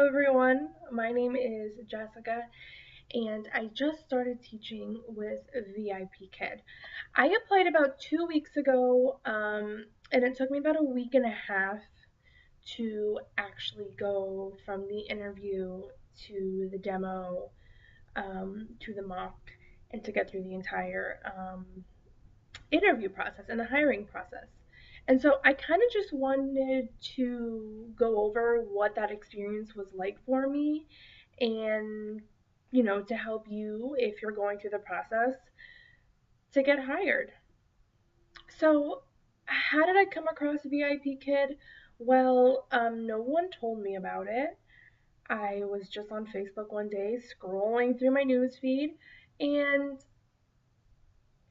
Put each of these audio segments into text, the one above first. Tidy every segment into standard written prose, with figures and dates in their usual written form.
Hello everyone, my name is Jessica and I just started teaching with VIPkid. I applied about 2 weeks ago and it took me about a week and a half to actually go from the interview to the demo to the mock and to get through the entire interview process and the hiring process. And so I kind of just wanted to go over what that experience was like for me and, to help you if you're going through the process to get hired. So, how did I come across VIPkid? Well, no one told me about it. I was just on Facebook one day scrolling through my news feed and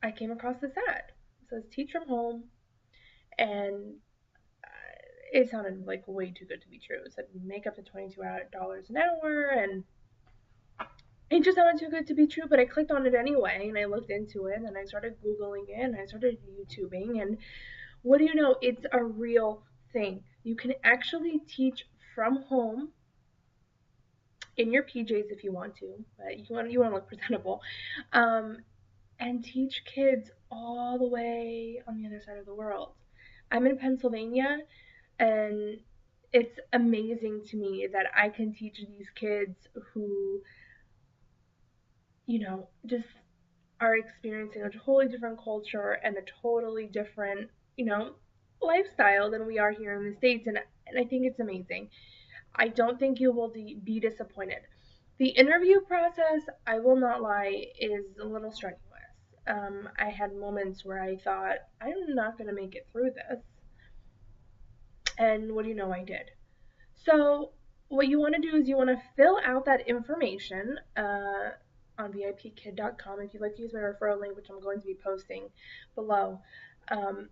I came across this ad. It says teach from home and it sounded like way too good to be true. It said make up to $22 an hour, and it just sounded too good to be true. But I clicked on it anyway, and I looked into it, and then I started Googling it, and I started YouTubing, and what do you know? It's a real thing. You can actually teach from home in your PJs if you want to, but you want to look presentable, um, and teach kids all the way on the other side of the world. I'm in Pennsylvania, and it's amazing to me that I can teach these kids who, just are experiencing a totally different culture and a totally different, you know, lifestyle than we are here in the States. And I think it's amazing. I don't think you will be disappointed. The interview process, I will not lie, is a little strenuous. I had moments where I thought, I'm not going to make it through this. And what do you know, I did. So what you want to do is you want to fill out that information on VIPkid.com. If you'd like to use my referral link, which I'm going to be posting below, um,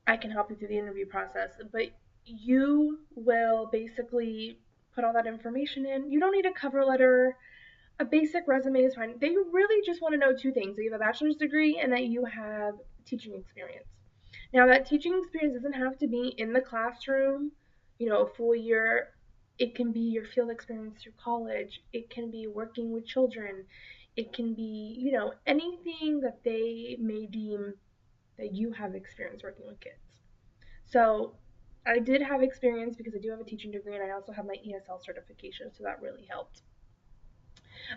I can help you through the interview process. But you will basically put all that information in. You don't need a cover letter. A basic resume is fine. They really just want to know two things: that you have a bachelor's degree and that you have teaching experience. Now, that teaching experience doesn't have to be in the classroom, a full year. It can be your field experience through college. It can be working with children. It can be, anything that they may deem that you have experience working with kids. So, I did have experience because I do have a teaching degree and I also have my ESL certification, so that really helped.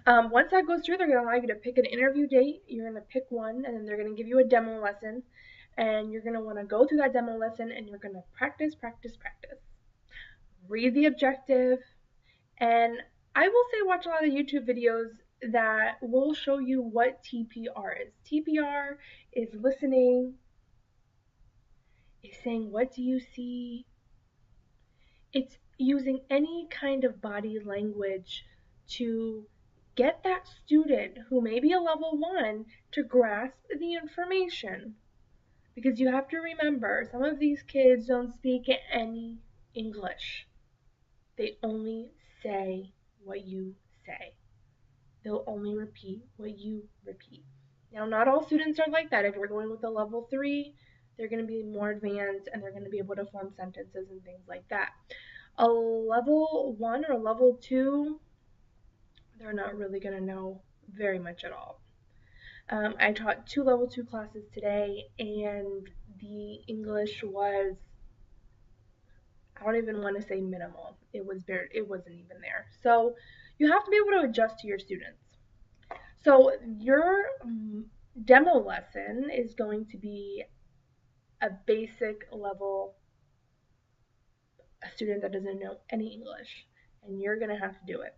Once that goes through, they're going to allow you to pick an interview date. You're going to pick one, and then they're going to give you a demo lesson. And you're going to want to go through that demo lesson, and you're going to practice, practice, practice. Read the objective. And I will say watch a lot of YouTube videos that will show you what TPR is. TPR is listening, is saying, what do you see? It's using any kind of body language to get that student who may be a level one to grasp the information. Because you have to remember, some of these kids don't speak any English. They only say what you say. They'll only repeat what you repeat. Now, not all students are like that. If you're going with a level three, they're going to be more advanced and they're going to be able to form sentences and things like that. A level one or level two, they're not really going to know very much at all. I taught two level two classes today, and the English was, I don't even want to say minimal. It wasn't even there. So you have to be able to adjust to your students. So your demo lesson is going to be a basic level, a student that doesn't know any English, and you're going to have to do it.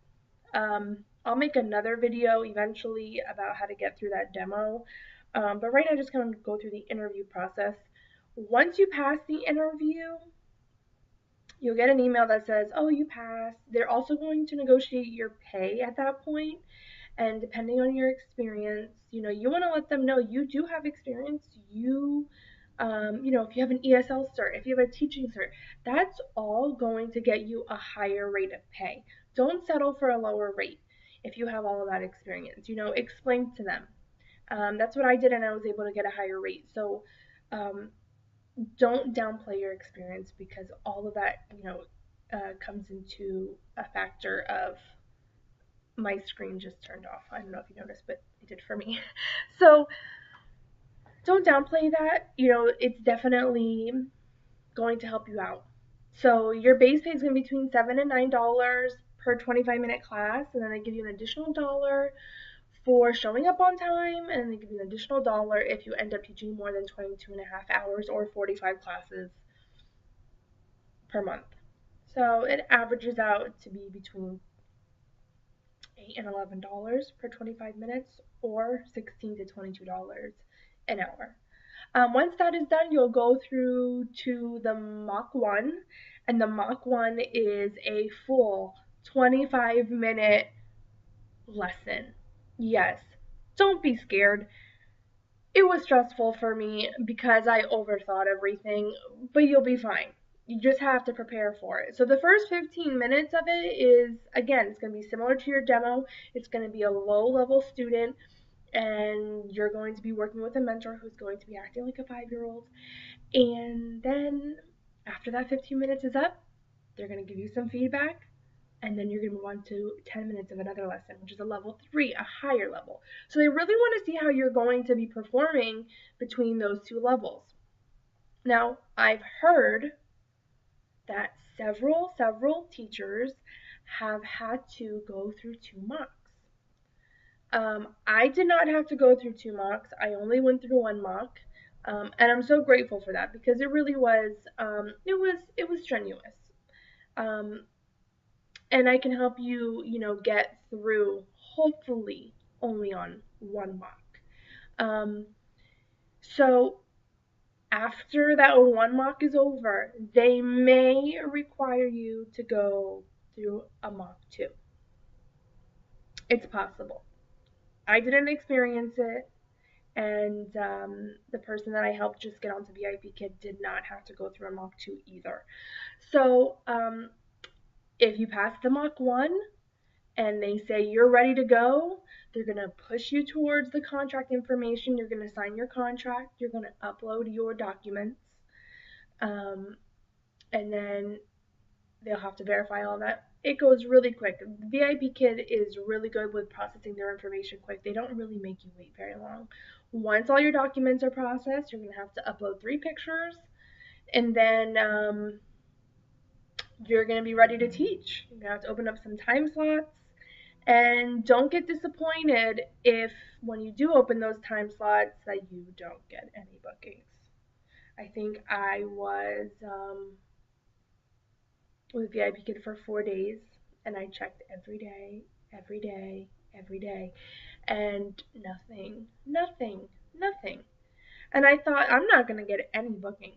I'll make another video eventually about how to get through that demo, but right now I'm just going to go through the interview process. Once you pass the interview, you'll get an email that says, oh, you passed. They're also going to negotiate your pay at that point, and depending on your experience, you want to let them know you do have experience. If you have an ESL cert, if you have a teaching cert, that's all going to get you a higher rate of pay. Don't settle for a lower rate if you have all of that experience. Explain to them. That's what I did, and I was able to get a higher rate. So don't downplay your experience because all of that, comes into a factor of my screen just turned off. I don't know if you noticed, but it did for me. So don't downplay that. It's definitely going to help you out. So your base pay is going to be between $7 and $9 per 25-minute class, and then they give you an additional dollar for showing up on time, and they give you an additional dollar if you end up teaching more than 22 and a half hours or 45 classes per month. So it averages out to be between $8 and $11 per 25 minutes, or $16 to $22 an hour. Once that is done, you'll go through to the Mach 1, and the Mach 1 is a full 25-minute lesson. Yes, don't be scared. It was stressful for me because I overthought everything, but you'll be fine. You just have to prepare for it. So the first 15 minutes of it is, again, it's going to be similar to your demo. It's going to be a low-level student, and you're going to be working with a mentor who's going to be acting like a 5-year-old. And then after that 15 minutes is up, they're going to give you some feedback, and then you're going to move on to 10 minutes of another lesson, which is a level 3, a higher level. So they really want to see how you're going to be performing between those two levels. Now, I've heard that several teachers have had to go through 2 mocks. I did not have to go through 2 mocks. I only went through 1 mock, and I'm so grateful for that because it really was it was strenuous. Um, and I can help you, get through hopefully only on 1 mock. Um, so after that 1 mock is over, they may require you to go through a mock 2. It's possible. I didn't experience it, and the person that I helped just get onto VIPkid did not have to go through a Mach 2 either. So if you pass the Mach 1 and they say you're ready to go, they're going to push you towards the contract information. You're going to sign your contract. You're going to upload your documents. Um, and then they'll have to verify all that. It goes really quick. VIPkid is really good with processing their information quick. They don't really make you wait very long. Once all your documents are processed, you're going to have to upload 3 pictures, and then you're going to be ready to teach. You're going to have to open up some time slots, and don't get disappointed if when you do open those time slots that you don't get any bookings. I think I was with VIPkid for 4 days, and I checked every day, every day, every day, and nothing, nothing, nothing. And I thought, I'm not going to get any bookings.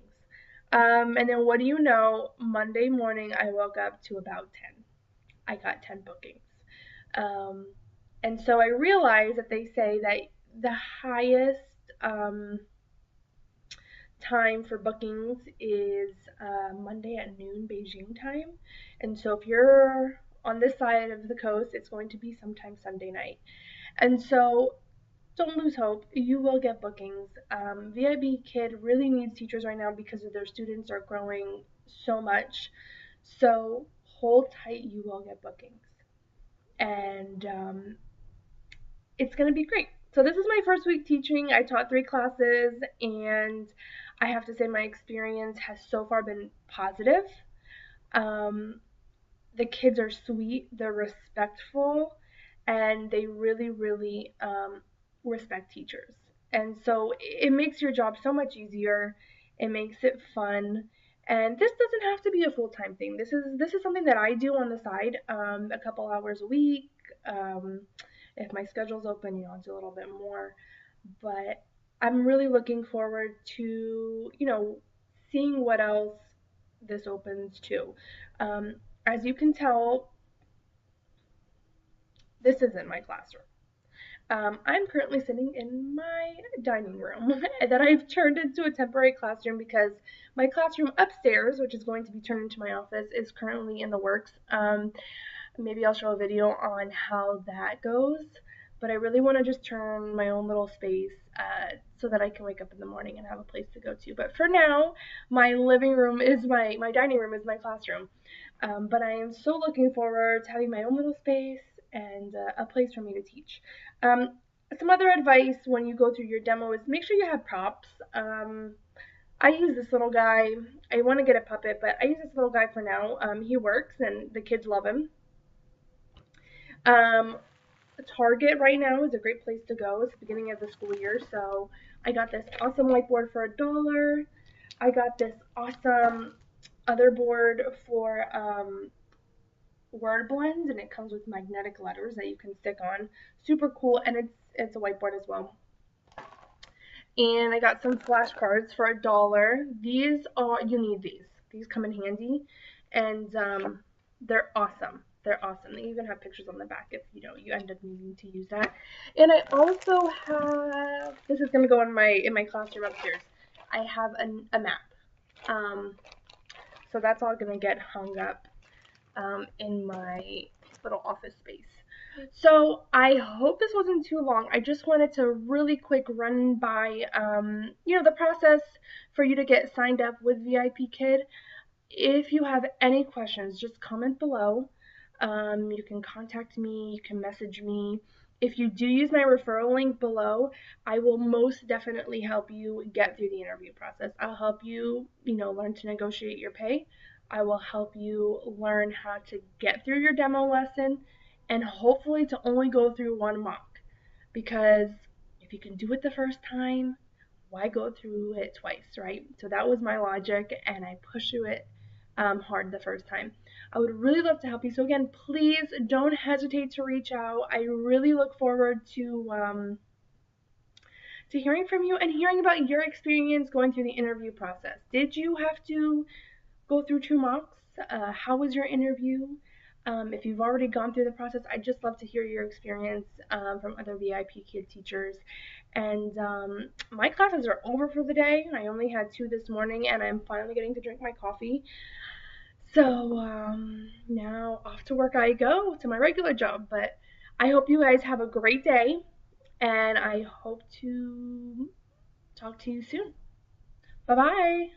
And then what do you know? Monday morning, I woke up to about 10. I got 10 bookings. Um, and so I realized that they say that the highest time for bookings is Monday at noon Beijing time. And so if you're on this side of the coast, it's going to be sometime Sunday night. And so don't lose hope. You will get bookings. VIPkid really needs teachers right now because their students are growing so much. So hold tight. You will get bookings. And it's going to be great. So this is my first week teaching. I taught 3 classes, and I have to say my experience has so far been positive. Um, the kids are sweet, they're respectful, and they really, really respect teachers. And so it makes your job so much easier. It makes it fun. And this doesn't have to be a full-time thing. This is something that I do on the side, a couple hours a week. Um, if my schedule's open, I'll do a little bit more. But I'm really looking forward to, seeing what else this opens to. Um, as you can tell, this isn't my classroom. I'm currently sitting in my dining room that I've turned into a temporary classroom because my classroom upstairs, which is going to be turned into my office, is currently in the works. Maybe I'll show a video on how that goes. but I really want to just turn my own little space so that I can wake up in the morning and have a place to go to. But for now, my living room is my dining room is my classroom. But I am so looking forward to having my own little space and a place for me to teach. Um, some other advice when you go through your demo is make sure you have props. I use this little guy. I want to get a puppet, but I use this little guy for now. He works and the kids love him. Um, Target right now is a great place to go. It's the beginning of the school year, so I got this awesome whiteboard for $1. I got this awesome other board for word blends, and it comes with magnetic letters that you can stick on. Super cool, and it's a whiteboard as well. And I got some flashcards for $1. These are you need these. These come in handy, and they're awesome. They're awesome. They even have pictures on the back if you end up needing to use that. And I also have this is gonna go in my classroom upstairs. I have a map. Um, so that's all gonna get hung up in my little office space. So I hope this wasn't too long. I just wanted to really quick run by, the process for you to get signed up with VIPkid. If you have any questions, just comment below. You can contact me, you can message me. If you do use my referral link below, I will most definitely help you get through the interview process. I'll help you, learn to negotiate your pay. I will help you learn how to get through your demo lesson and hopefully to only go through one mock. Because if you can do it the first time, why go through it twice, right? So that was my logic, and I pushed through it hard the first time. I would really love to help you. So again, please don't hesitate to reach out. I really look forward to hearing from you and hearing about your experience going through the interview process. Did you have to go through 2 mocks? How was your interview? If you've already gone through the process, I'd just love to hear your experience from other VIPkid teachers. And my classes are over for the day. I only had 2 this morning, and I'm finally getting to drink my coffee. So now off to work I go to my regular job. But I hope you guys have a great day, and I hope to talk to you soon. Bye bye.